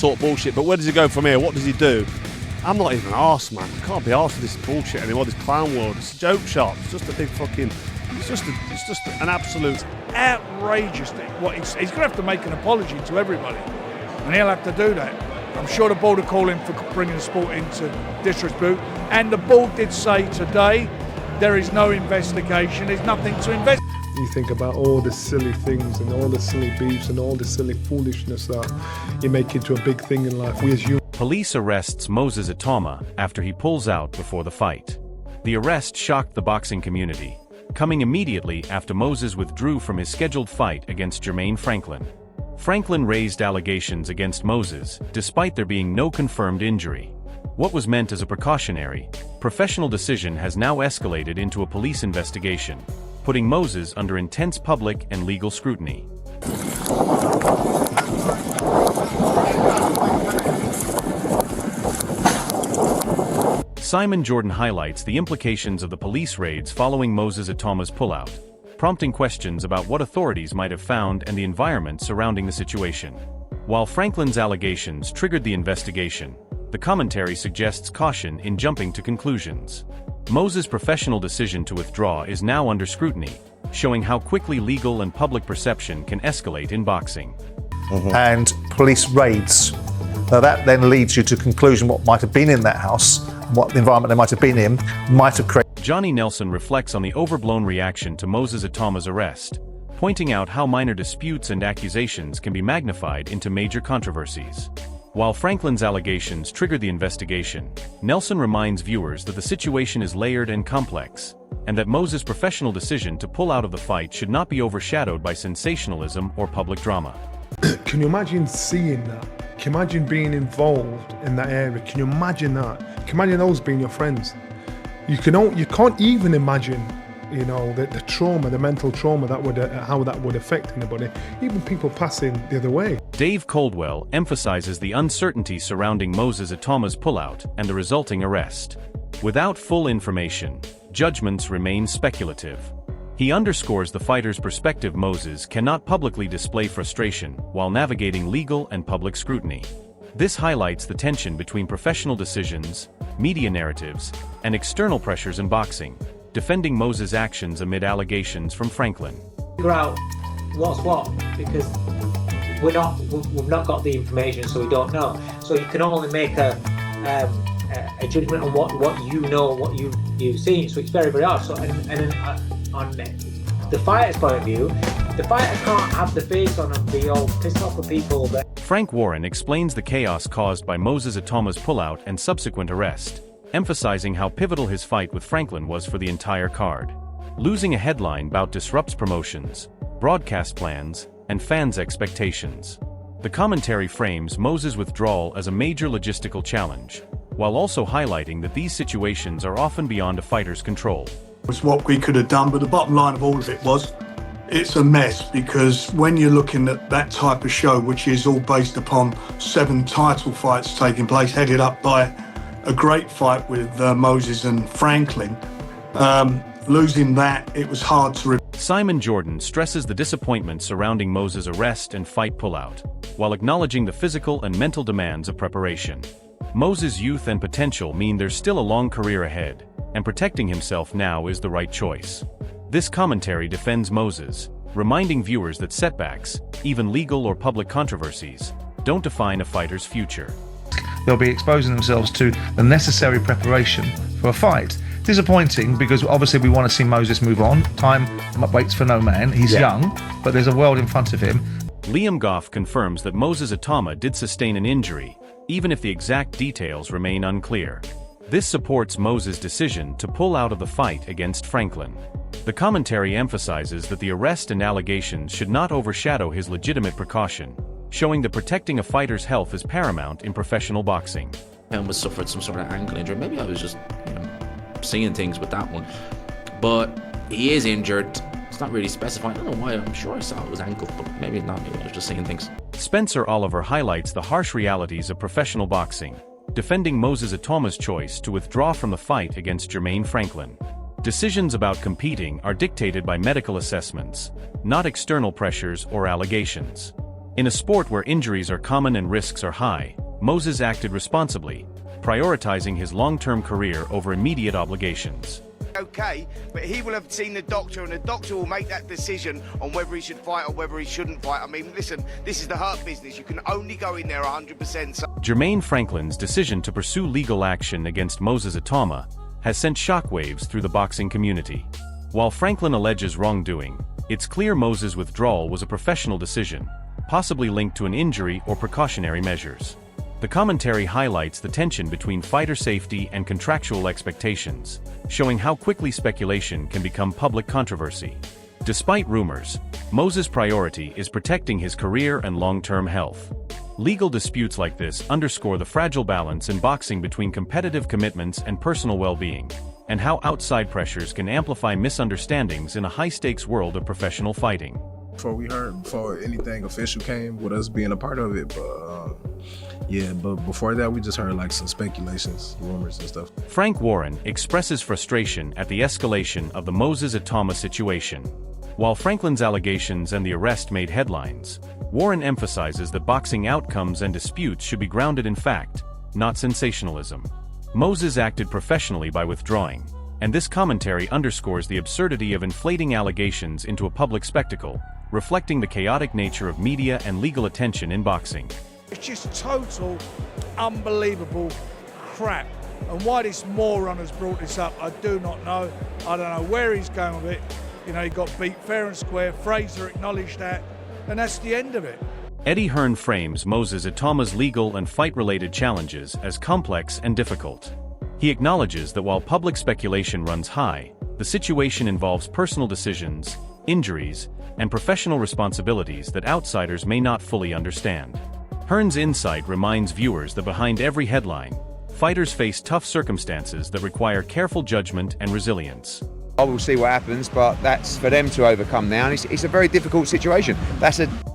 talk bullshit, but where does he go from here? What does he do? I'm not even arsed, man. I can't be arsed with this bullshit anymore, this clown world. It's a joke shop. It's just a big fucking... It's just an absolute outrageous thing. He's going to have to make an apology to everybody, and he'll have to do that. I'm sure the board will call him for bringing the sport into disrepute. And the board did say today there is no investigation. There's nothing to investigate. You think about all the silly things and all the silly beefs and all the silly foolishness that you make into a big thing in life. We as humans. Police arrests Moses Itauma after he pulls out before the fight. The arrest shocked the boxing community, coming immediately after Moses withdrew from his scheduled fight against Jermaine Franklin. Franklin raised allegations against Moses, despite there being no confirmed injury. What was meant as a precautionary, professional decision has now escalated into a police investigation, putting Moses under intense public and legal scrutiny. Simon Jordan highlights the implications of the police raids following Moses Itauma's pullout, prompting questions about what authorities might have found and the environment surrounding the situation. While Franklin's allegations triggered the investigation, the commentary suggests caution in jumping to conclusions. Moses' professional decision to withdraw is now under scrutiny, showing how quickly legal and public perception can escalate in boxing. And police raids. Now that then leads you to conclusion what might have been in that house, what the environment they might have been in, might have created. Johnny Nelson reflects on the overblown reaction to Moses Itauma's arrest, pointing out how minor disputes and accusations can be magnified into major controversies. While Franklin's allegations triggered the investigation, Nelson reminds viewers that the situation is layered and complex, and that Moses' professional decision to pull out of the fight should not be overshadowed by sensationalism or public drama. Can you imagine seeing that? Can you imagine being involved in that area? Can you imagine that? Can you imagine those being your friends? You can't even imagine, the trauma, the mental trauma how that would affect anybody, even people passing the other way. Dave Coldwell emphasizes the uncertainty surrounding Moses Itauma's pullout and the resulting arrest. Without full information, judgments remain speculative. He underscores the fighter's perspective. Moses cannot publicly display frustration while navigating legal and public scrutiny. This highlights the tension between professional decisions, media narratives, and external pressures in boxing, defending Moses' actions amid allegations from Franklin. Figure out what's what, because we've not got the information, so we don't know. So you can only make a judgment on what you know, what you've seen. So it's very, very hard. So on the fighter's point of view, the fighter can't have the face on and be all pissed off with people. Frank Warren explains the chaos caused by Moses Itauma's pullout and subsequent arrest, emphasizing how pivotal his fight with Franklin was for the entire card. Losing a headline bout disrupts promotions, broadcast plans, and fans' expectations. The commentary frames Moses' withdrawal as a major logistical challenge, while also highlighting that these situations are often beyond a fighter's control. Was what we could have done, but the bottom line of all of it was, it's a mess, because when you're looking at that type of show, which is all based upon 7 title fights taking place, headed up by a great fight with Moses and Franklin, losing that, it was hard to... Simon Jordan stresses the disappointment surrounding Moses' arrest and fight pullout, while acknowledging the physical and mental demands of preparation. Moses' youth and potential mean there's still a long career ahead, and protecting himself now is the right choice. This commentary defends Moses, reminding viewers that setbacks, even legal or public controversies, don't define a fighter's future. They'll be exposing themselves to the necessary preparation for a fight. Disappointing, because obviously we want to see Moses move on. Time waits for no man. He's young, but there's a world in front of him. Liam Goff confirms that Moses Itauma did sustain an injury, even if the exact details remain unclear. This supports Moses' decision to pull out of the fight against Franklin. The commentary emphasizes that the arrest and allegations should not overshadow his legitimate precaution, showing that protecting a fighter's health is paramount in professional boxing. Was suffered some sort of ankle injury. Maybe I was just seeing things with that one. But he is injured. It's not really specified. I don't know why. I'm sure I saw it was ankle, but maybe not. Maybe I was just seeing things. Spencer Oliver highlights the harsh realities of professional boxing, defending Moses Itauma's choice to withdraw from the fight against Jermaine Franklin. Decisions about competing are dictated by medical assessments, not external pressures or allegations. In a sport where injuries are common and risks are high, Moses acted responsibly, prioritizing his long-term career over immediate obligations. Okay, but he will have seen the doctor, and the doctor will make that decision on whether he should fight or whether he shouldn't fight. I mean, listen, this is the hurt business. You can only go in there 100%. Jermaine Franklin's decision to pursue legal action against Moses Itauma has sent shockwaves through the boxing community. While Franklin alleges wrongdoing, it's clear Moses' withdrawal was a professional decision, possibly linked to an injury or precautionary measures. The commentary highlights the tension between fighter safety and contractual expectations, showing how quickly speculation can become public controversy. Despite rumors, Moses' priority is protecting his career and long-term health. Legal disputes like this underscore the fragile balance in boxing between competitive commitments and personal well-being, and how outside pressures can amplify misunderstandings in a high-stakes world of professional fighting. Before anything official came with us being a part of it, but before that we just heard like some speculations, rumors and stuff. Frank Warren expresses frustration at the escalation of the Moses Itauma situation. While Franklin's allegations and the arrest made headlines, Warren emphasizes that boxing outcomes and disputes should be grounded in fact, not sensationalism. Moses acted professionally by withdrawing, and this commentary underscores the absurdity of inflating allegations into a public spectacle, reflecting the chaotic nature of media and legal attention in boxing. It's just total, unbelievable crap. And why this moron has brought this up, I do not know. I don't know where he's going with it. You know, he got beat fair and square. Fraser acknowledged that, and that's the end of it. Eddie Hearn frames Moses Itauma's legal and fight-related challenges as complex and difficult. He acknowledges that while public speculation runs high, the situation involves personal decisions, injuries, and professional responsibilities that outsiders may not fully understand. Hearn's insight reminds viewers that behind every headline, fighters face tough circumstances that require careful judgment and resilience. I will see what happens, but that's for them to overcome now, and it's a very difficult situation.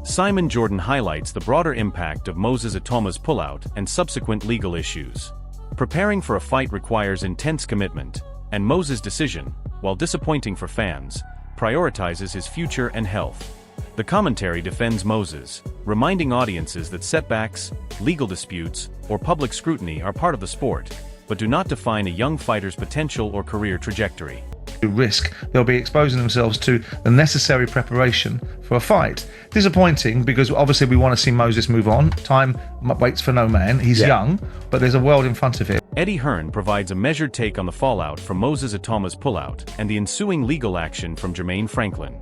Simon Jordan highlights the broader impact of Moses Itauma's pullout and subsequent legal issues. Preparing for a fight requires intense commitment, and Moses' decision, while disappointing for fans, prioritizes his future and health. The commentary defends Moses, reminding audiences that setbacks, legal disputes, or public scrutiny are part of the sport, but do not define a young fighter's potential or career trajectory. Risk, they'll be exposing themselves to the necessary preparation for a fight. Disappointing because obviously we want to see Moses move on. Time waits for no man. He's young, but there's a world in front of him. Eddie Hearn provides a measured take on the fallout from Moses Itauma's pullout and the ensuing legal action from Jermaine Franklin.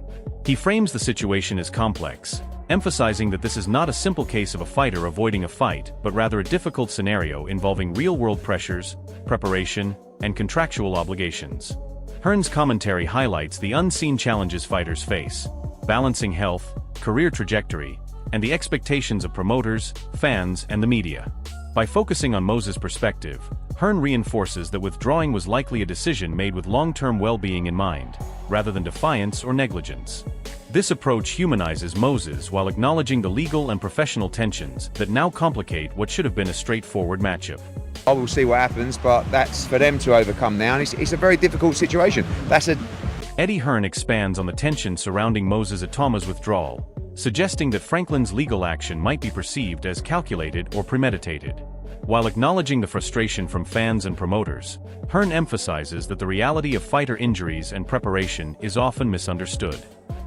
He frames the situation as complex, emphasizing that this is not a simple case of a fighter avoiding a fight, but rather a difficult scenario involving real-world pressures, preparation, and contractual obligations. Hearn's commentary highlights the unseen challenges fighters face, balancing health, career trajectory, and the expectations of promoters, fans, and the media. By focusing on Moses' perspective, Hearn reinforces that withdrawing was likely a decision made with long-term well-being in mind, rather than defiance or negligence. This approach humanizes Moses while acknowledging the legal and professional tensions that now complicate what should have been a straightforward matchup. I will see what happens, but that's for them to overcome now, and it's a very difficult situation. Eddie Hearn expands on the tension surrounding Moses Itauma's withdrawal, suggesting that Franklin's legal action might be perceived as calculated or premeditated. While acknowledging the frustration from fans and promoters, Hearn emphasizes that the reality of fighter injuries and preparation is often misunderstood.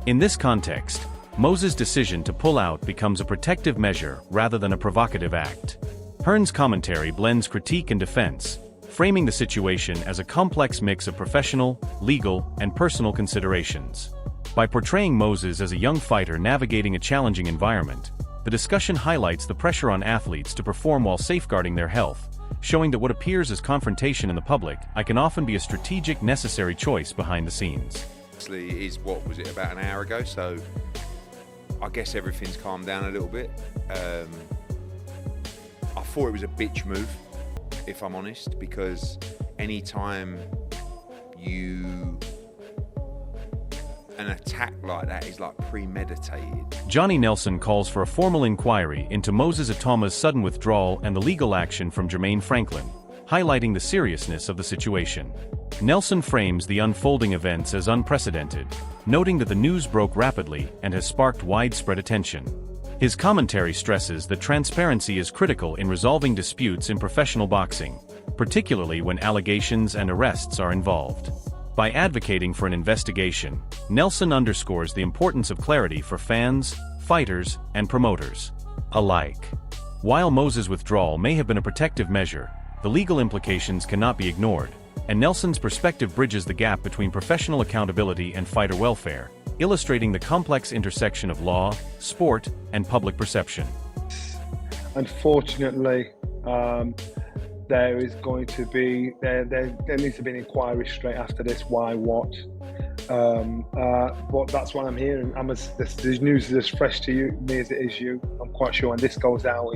In this context, Moses' decision to pull out becomes a protective measure rather than a provocative act. Hearn's commentary blends critique and defense, framing the situation as a complex mix of professional, legal, and personal considerations. By portraying Moses as a young fighter navigating a challenging environment, the discussion highlights the pressure on athletes to perform while safeguarding their health, showing that what appears as confrontation in the public can often be a strategic, necessary choice behind the scenes. Actually, it is, about an hour ago, so I guess everything's calmed down a little bit. I thought it was a bitch move, if I'm honest, because anytime an attack like that is like premeditated. Johnny Nelson calls for a formal inquiry into Moses Itauma's sudden withdrawal and the legal action from Jermaine Franklin, highlighting the seriousness of the situation. Nelson frames the unfolding events as unprecedented, noting that the news broke rapidly and has sparked widespread attention. His commentary stresses that transparency is critical in resolving disputes in professional boxing, particularly when allegations and arrests are involved. By advocating for an investigation, Nelson underscores the importance of clarity for fans, fighters, and promoters alike. While Moses' withdrawal may have been a protective measure, the legal implications cannot be ignored, and Nelson's perspective bridges the gap between professional accountability and fighter welfare, illustrating the complex intersection of law, sport, and public perception. Unfortunately, there is going to be there needs to be an inquiry straight after this. Why, what? But that's what I'm hearing. This news is as fresh to me as it is you. I'm quite sure when this goes out,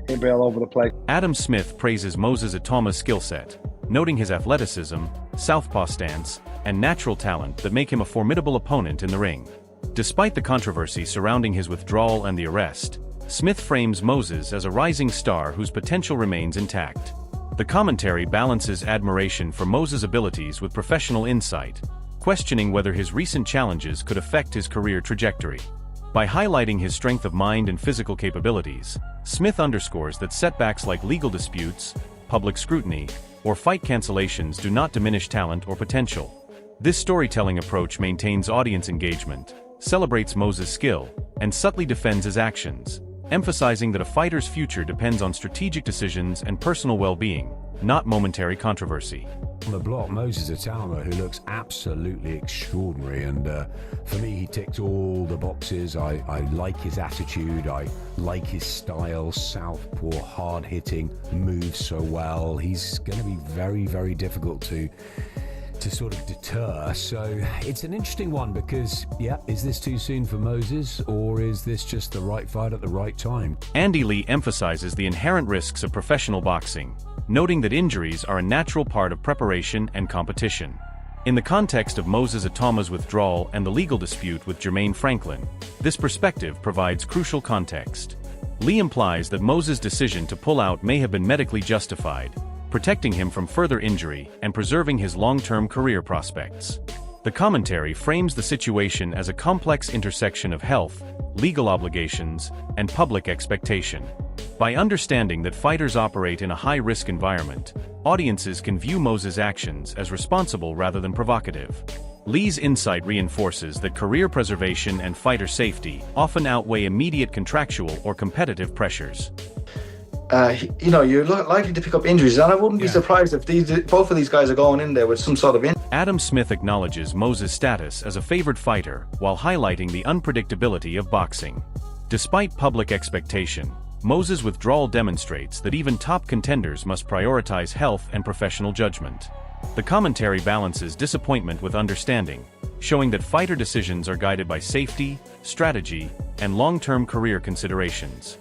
it'll be all over the place. Adam Smith praises Moses Itauma's skill set, noting his athleticism, southpaw stance, and natural talent that make him a formidable opponent in the ring. Despite the controversy surrounding his withdrawal and the arrest, Smith frames Moses as a rising star whose potential remains intact. The commentary balances admiration for Moses' abilities with professional insight, questioning whether his recent challenges could affect his career trajectory. By highlighting his strength of mind and physical capabilities, Smith underscores that setbacks like legal disputes, public scrutiny, or fight cancellations do not diminish talent or potential. This storytelling approach maintains audience engagement, celebrates Moses' skill, and subtly defends his actions, emphasizing that a fighter's future depends on strategic decisions and personal well-being, not momentary controversy. On the block, Moses Itauma, who looks absolutely extraordinary, and for me, he ticked all the boxes. I like his attitude, I like his style, southpaw, hard-hitting, moves so well. He's going to be very, very difficult to sort of deter. So it's an interesting one because, is this too soon for Moses, or is this just the right fight at the right time? Andy Lee emphasizes the inherent risks of professional boxing, noting that injuries are a natural part of preparation and competition. In the context of Moses Itauma's withdrawal and the legal dispute with Jermaine Franklin, this perspective provides crucial context. Lee implies that Moses' decision to pull out may have been medically justified, protecting him from further injury and preserving his long-term career prospects. The commentary frames the situation as a complex intersection of health, legal obligations, and public expectation. By understanding that fighters operate in a high-risk environment, audiences can view Moses' actions as responsible rather than provocative. Lee's insight reinforces that career preservation and fighter safety often outweigh immediate contractual or competitive pressures. You're likely to pick up injuries, and I wouldn't be surprised if both of these guys are going in there with some sort of injury. Adam Smith acknowledges Moses' status as a favored fighter while highlighting the unpredictability of boxing. Despite public expectation, Moses' withdrawal demonstrates that even top contenders must prioritize health and professional judgment. The commentary balances disappointment with understanding, showing that fighter decisions are guided by safety, strategy, and long-term career considerations.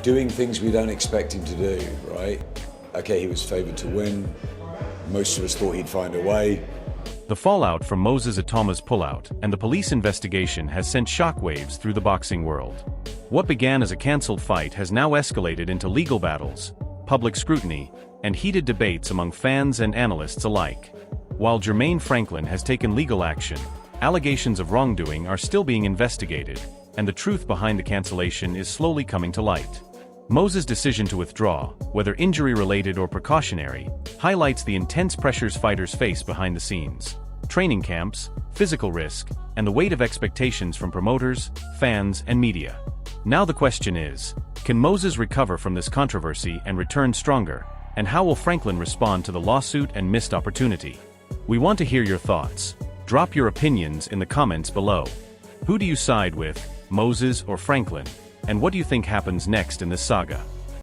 Doing things we don't expect him to do, right? Okay, he was favored to win. Most of us thought he'd find a way. The fallout from Moses Itauma's pullout and the police investigation has sent shockwaves through the boxing world. What began as a cancelled fight has now escalated into legal battles, public scrutiny, and heated debates among fans and analysts alike. While Jermaine Franklin has taken legal action, allegations of wrongdoing are still being investigated, and the truth behind the cancellation is slowly coming to light. Moses' decision to withdraw, whether injury-related or precautionary, highlights the intense pressures fighters face behind the scenes. Training camps, physical risk, and the weight of expectations from promoters, fans, and media. Now the question is, can Moses recover from this controversy and return stronger? And how will Franklin respond to the lawsuit and missed opportunity? We want to hear your thoughts. Drop your opinions in the comments below. Who do you side with, Moses or Franklin? And what do you think happens next in this saga?